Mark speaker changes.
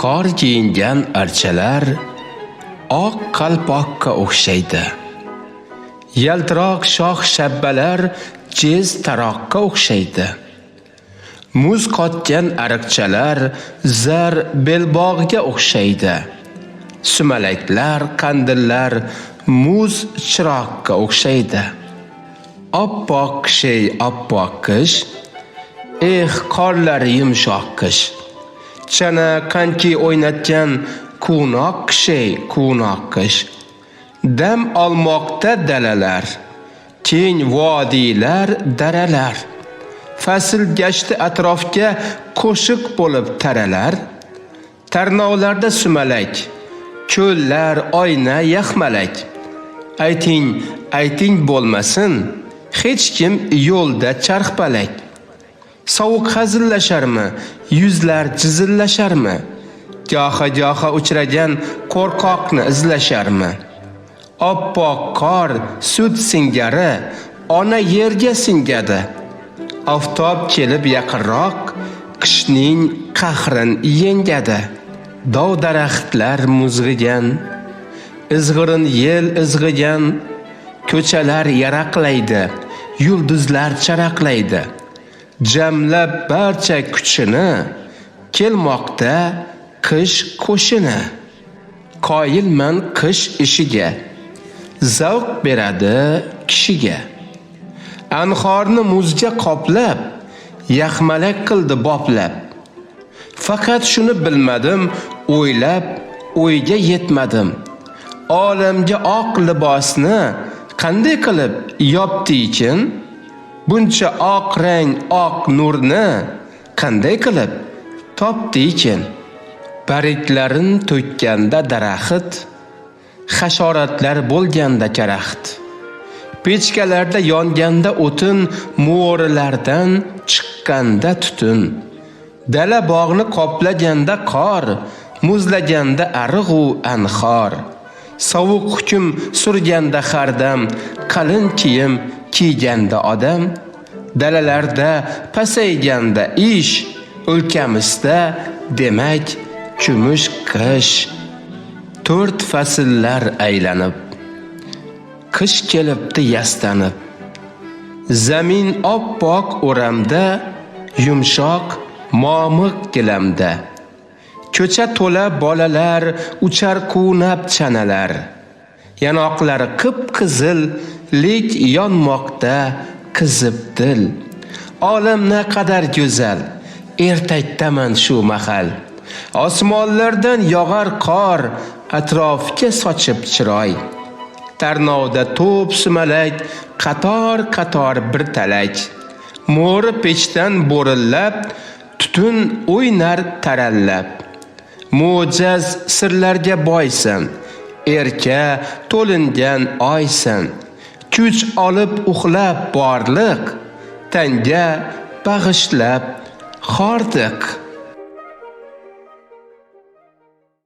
Speaker 1: qor kiyingan archalar oq qalpoqqa o'xshaydi. Yaltiroq shox shabbalar jez taroqqa o'xshaydi. Muz qotgan ariqchalar zar belbog'ga o'xshaydi. Sumalaklar, qandillar muz chiroqqa o'xshaydi. Oppoq shay oppoq qish, qorlar yumshoq qish. Chana qanki o'ynatgan quvnoq shay quvnoq qish. Dam olmoqda dalalar, keng vodiylar, daralar. Fasl gashti atrofga qo'shiq bo'lib taralar. Tarnovlarda sumalak, ko'llar oyna yaxmalak. Ayting bo'lmasin, hech kim yo'lda charxpalak. Sovuq hazillasharmi, yuzlar jizillasharmi? Goha uchragan qo'rqoqni izlasharmi? Oppoq qor sut singari ona yerga singadi. Oftob kelib yaqinroq qishning qahrin yengadi. Dov daraxtlar muzg'igan, izg'irin yel izg'igan, ko'chalar yaraqlaydi, yulduzlar charaqlaydi. Jamlab barcha kuchini kelmoqda qish qo'shini. Qoyilman qish ishiga, zavq beradi kishiga. Anhorni muzga qoplab, yaxmalak qildi boplab. Faqat shuni bilmadim, o'ylab, o'yga yetmadim. Olamga oq libosni qanday qilib yopdi-ekin? Buncha oq rang, oq nurni qanday qilib topdi-ekin? Bariklarin to'kkanda daraxt, hasharotlar bo'lganda karaxt. Pechkalarda yonganda o'tin, mo'rilardan chiqqanda tutun. Dala bog'ni qoplaganda qor, muzlaganda ariq-u anhor. Sovuq hukm surganda hardam, qalin kiyim kiyganda odam. Dalalarda pasayganda ish, o'lkamizda demak kumush qish. 4 fasllar aylanib, qish kelibdi yastanib. Zamin oppoq o'ramda, yumshoq momiq gilamda. Ko'cha to'la bolalar uchar quvnab chanalar. Yanoqlari qip-qizil, lek yonmoqda qizib dil. Olam naqadar go'zal, ertakdaman shu mahal. Osmonlardan yog'ar qor, atrofga sochib chiroy. Tarnovda to'p sumalak, qator bir talak. Mo'ri pechdan bo'rillab, tutun o'ynar tarallab. Mo'jaz sirlarga boysan, erka to'lingan oysan. Kuch olib uxlab borliq, tanga bag'ishlab xordiq.